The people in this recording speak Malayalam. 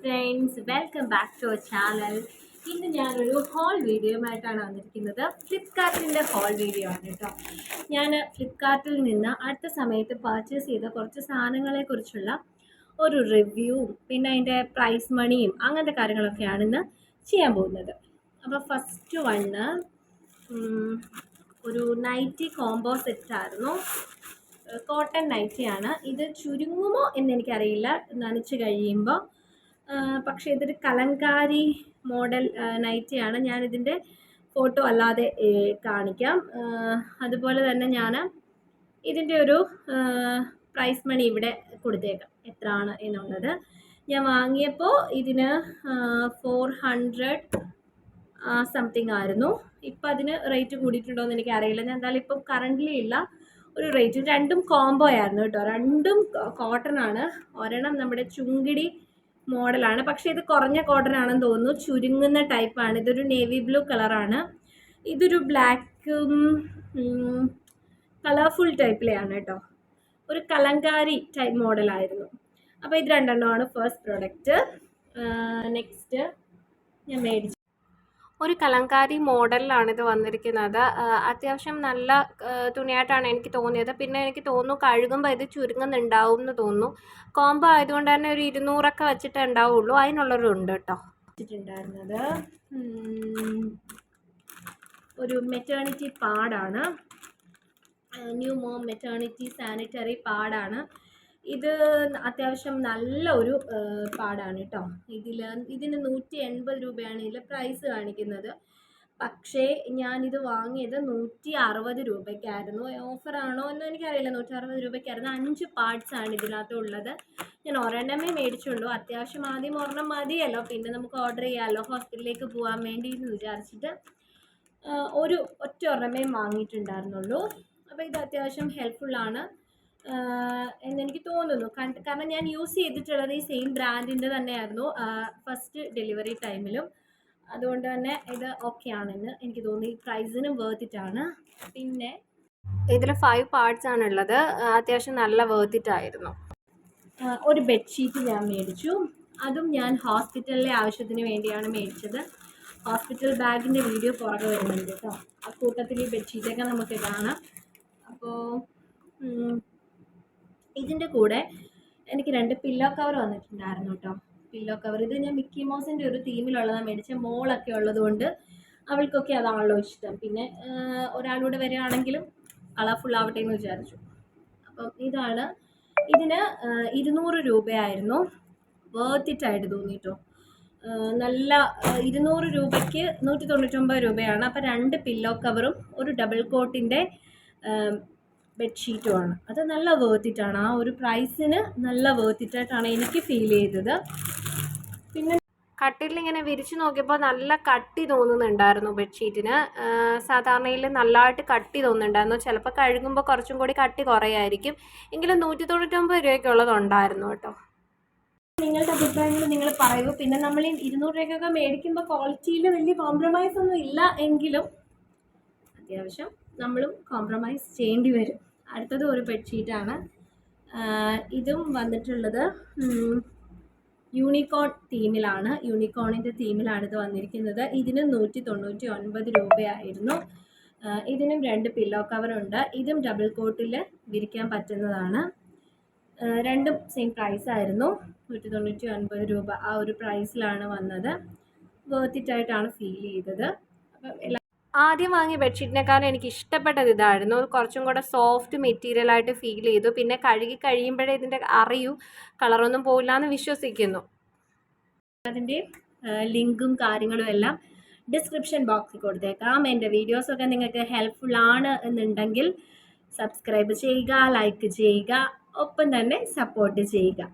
Friends, welcome back to our channel. ഇന്ന് ഞാനൊരു ഹോൾ വീഡിയോയുമായിട്ടാണ് വന്നിരിക്കുന്നത്. ഫ്ലിപ്കാർട്ടിൻ്റെ ഹോൾ വീഡിയോ ആണ് കേട്ടോ. ഞാൻ ഫ്ലിപ്കാർട്ടിൽ നിന്ന് അടുത്ത സമയത്ത് പർച്ചേസ് ചെയ്ത കുറച്ച് സാധനങ്ങളെക്കുറിച്ചുള്ള ഒരു റിവ്യൂവും പിന്നെ അതിൻ്റെ പ്രൈസ് മണിയും അങ്ങനത്തെ കാര്യങ്ങളൊക്കെയാണ് ഇന്ന് ചെയ്യാൻ പോകുന്നത്. അപ്പോൾ ഫസ്റ്റ് വണ്ണ് ഒരു നൈറ്റി കോംബോ സെറ്റായിരുന്നു. കോട്ടൺ നൈറ്റിയാണ്. ഇത് ചുരുങ്ങുമോ എന്നെനിക്കറിയില്ല നനച്ച് കഴിയുമ്പോൾ. പക്ഷേ ഇതൊരു കലങ്കാരി മോഡൽ നൈറ്റിയാണ്. ഞാനിതിൻ്റെ ഫോട്ടോ അല്ലാതെ കാണിക്കാം. അതുപോലെ തന്നെ ഞാൻ ഇതിൻ്റെ ഒരു പ്രൈസ് മണി ഇവിടെ കൊടുത്തേക്കാം എത്രയാണ് എന്നുള്ളത്. ഞാൻ വാങ്ങിയപ്പോൾ ഇതിന് 400 സംതിങ് ആയിരുന്നു. ഇപ്പം അതിന് റേറ്റ് കൂടിയിട്ടുണ്ടോ എന്ന് എനിക്കറിയില്ല. ഞാൻ എന്തായാലും ഇപ്പം കറൻ്റ്ലി ഇല്ല ഒരു റേറ്റ്. രണ്ടും കോംബോ ആയിരുന്നു കേട്ടോ. രണ്ടും കോട്ടൺ ആണ്. ഒരെണ്ണം നമ്മുടെ ചുങ്കിടി മോഡലാണ്, പക്ഷേ ഇത് കുറഞ്ഞ കോട്ടൺ ആണെന്ന് തോന്നുന്നു. ചുരുങ്ങുന്ന ടൈപ്പാണ്. ഇതൊരു നേവി ബ്ലൂ കളറാണ്. ഇതൊരു ബ്ലാക്കും കളർഫുൾ ടൈപ്പിലെയാണ് കേട്ടോ. ഒരു കലങ്കാരി ടൈപ്പ് മോഡലായിരുന്നു. അപ്പോൾ ഇത് രണ്ടെണ്ണമാണ് ഫസ്റ്റ് പ്രൊഡക്റ്റ്. നെക്സ്റ്റ് ഞാൻ മേടിച്ചു ഒരു കലങ്കാരി മോഡലിലാണ് ഇത് വന്നിരിക്കുന്നത്. അത്യാവശ്യം നല്ല തുണിയായിട്ടാണ് എനിക്ക് തോന്നിയത്. പിന്നെ എനിക്ക് തോന്നുന്നു കഴുകുമ്പോൾ ഇത് ചുരുങ്ങുന്നുണ്ടാവും എന്ന് തോന്നുന്നു. കോംബോ ആയതുകൊണ്ട് തന്നെ ഒരു 200 വെച്ചിട്ട് ഉണ്ടാവുള്ളൂ. അതിനുള്ളൊരു ഉണ്ട് കേട്ടോ. വെച്ചിട്ടുണ്ടായിരുന്നത് ഒരു മെറ്റേണിറ്റി പാഡാണ്. ന്യൂ മോം മെറ്റേണിറ്റി സാനിറ്ററി പാഡാണ്. ഇത് അത്യാവശ്യം നല്ല ഒരു പാടാണ് കേട്ടോ. ഇതിന് 180 രൂപയാണ് ഇതിൽ പ്രൈസ് കാണിക്കുന്നത്. പക്ഷേ ഞാനിത് വാങ്ങിയത് 160 രൂപയ്ക്കായിരുന്നു. ഓഫറാണോ എന്ന് എനിക്കറിയില്ല. 160 രൂപയ്ക്കായിരുന്നു. 5 പാർട്സാണ് ഇതിനകത്തുള്ളത്. ഞാൻ ഒരെണ്ണമേ മേടിച്ചുള്ളൂ. അത്യാവശ്യം ആദ്യം ഒരെണ്ണം മതിയല്ലോ, പിന്നെ നമുക്ക് ഓർഡർ ചെയ്യാമല്ലോ ഹോസ്പിറ്റലിലേക്ക് പോകാൻ വേണ്ടി എന്ന് വിചാരിച്ചിട്ട് ഒറ്റ ഒരെണ്ണമേ വാങ്ങിയിട്ടുണ്ടായിരുന്നുള്ളൂ. അപ്പോൾ ഇത് അത്യാവശ്യം ഹെൽപ്ഫുള്ളാണ് എന്നെനിക്ക് തോന്നുന്നു. കാരണം ഞാൻ യൂസ് ചെയ്തിട്ടുള്ളത് ഈ സെയിം ബ്രാൻഡിൻ്റെ തന്നെയായിരുന്നു ഫസ്റ്റ് ഡെലിവറി ടൈമിലും. അതുകൊണ്ട് തന്നെ ഇത് ഓക്കെ ആണെന്ന് എനിക്ക് തോന്നി. പ്രൈസിനും വേർത്തിട്ടാണ്. പിന്നെ ഇതിൽ 5 പാർട്സ് ആണുള്ളത്. അത്യാവശ്യം നല്ല വേർത്തിട്ടായിരുന്നു. ഒരു ബെഡ്ഷീറ്റ് ഞാൻ മേടിച്ചു. അതും ഞാൻ ഹോസ്പിറ്റലിലെ ആവശ്യത്തിന് വേണ്ടിയാണ് മേടിച്ചത്. ഹോസ്പിറ്റൽ ബാഗിൻ്റെ വീഡിയോ പുറകെ വരുന്നുണ്ട് കേട്ടോ. ആ കൂട്ടത്തിൽ ഈ ബെഡ്ഷീറ്റൊക്കെ നമുക്ക് കാണാം. അപ്പോൾ ഇതിൻ്റെ കൂടെ എനിക്ക് 2 പില്ലോ കവർ വന്നിട്ടുണ്ടായിരുന്നു കേട്ടോ. പില്ലോ കവർ ഇത് ഞാൻ മിക്കി മൗസിൻ്റെ ഒരു തീമിലുള്ളതാണ് മേടിച്ചത്. മോളൊക്കെ ഉള്ളതുകൊണ്ട് അവൾക്കൊക്കെ അതാണല്ലോ ഇഷ്ടം. പിന്നെ ഒരാളൂടെ വരികയാണെങ്കിലും കളർഫുൾ ആവട്ടെ എന്ന് വിചാരിച്ചു. അപ്പം ഇതാണ്. ഇതിന് 200 രൂപയായിരുന്നു. വേർത്തിട്ടായിട്ട് തോന്നിട്ടോ. നല്ല 200 രൂപയ്ക്ക് 199 രൂപയാണ്. അപ്പോൾ 2 പില്ലോ കവറും ഒരു ഡബിൾ കോട്ടിൻ്റെ ബെഡ്ഷീറ്റുമാണ്. അത് നല്ല വേർത്തിട്ടാണ്. ആ ഒരു പ്രൈസിന് നല്ല വേർത്തിട്ടായിട്ടാണ് എനിക്ക് ഫീൽ ചെയ്തത്. പിന്നെ കട്ടിലിങ്ങനെ വിരിച്ചു നോക്കിയപ്പോൾ നല്ല കട്ടി തോന്നുന്നുണ്ടായിരുന്നു ബെഡ്ഷീറ്റിന്. സാധാരണയിൽ നല്ലതായിട്ട് കട്ടി തോന്നുന്നുണ്ടായിരുന്നു. ചിലപ്പോൾ കഴുകുമ്പോൾ കുറച്ചും കൂടി കട്ടി കുറയായിരിക്കും. എങ്കിലും 199 രൂപയ്ക്കുള്ളതുണ്ടായിരുന്നു കേട്ടോ. നിങ്ങളുടെ അഭിപ്രായങ്ങൾ നിങ്ങൾ പറയൂ. പിന്നെ നമ്മൾ ഈ 200 രൂപയ്ക്കൊക്കെ മേടിക്കുമ്പോൾ ക്വാളിറ്റിയിൽ വലിയ കോംപ്രമൈസ് ഒന്നും ഇല്ല എങ്കിലും അത്യാവശ്യം നമ്മളും കോംപ്രമൈസ് ചെയ്യേണ്ടി വരും. അടുത്തത് ഒരു ബെഡ്ഷീറ്റാണ്. ഇതും വന്നിട്ടുള്ളത് യൂണിക്കോൺ തീമിലാണ്. യൂണിക്കോണിൻ്റെ തീമിലാണ് ഇത് വന്നിരിക്കുന്നത്. ഇതിന് 199 രൂപയായിരുന്നു. ഇതിനും 2 പില്ലോ കവറുണ്ട്. ഇതും ഡബിൾ കോട്ടിൽ വിരിക്കാൻ പറ്റുന്നതാണ്. രണ്ടും സെയിം പ്രൈസായിരുന്നു. 199 രൂപ ആ ഒരു പ്രൈസിലാണ് വന്നത്. വേർത്തിട്ടായിട്ടാണ് ഫീൽ ചെയ്തത്. അപ്പം ആദ്യം വാങ്ങിയ ബെഡ്ഷീറ്റിനേക്കാളും എനിക്ക് ഇഷ്ടപ്പെട്ടത് ഇതായിരുന്നു. കുറച്ചും കൂടെ സോഫ്റ്റ് മെറ്റീരിയലായിട്ട് ഫീൽ ചെയ്തു. പിന്നെ കഴുകി കഴിയുമ്പോഴേ ഇതിൻ്റെ അറിയൂ, കളറൊന്നും പോയില്ല എന്ന് വിശ്വസിക്കുന്നു. അതിൻ്റെ ലിങ്കും കാര്യങ്ങളും എല്ലാം ഡിസ്ക്രിപ്ഷൻ ബോക്സിൽ കൊടുത്തേക്കാം. എൻ്റെ വീഡിയോസൊക്കെ നിങ്ങൾക്ക് ഹെൽപ്ഫുള്ളാണ് എന്നുണ്ടെങ്കിൽ സബ്സ്ക്രൈബ് ചെയ്യുക, ലൈക്ക് ചെയ്യുക, ഒപ്പം തന്നെ സപ്പോർട്ട് ചെയ്യുക.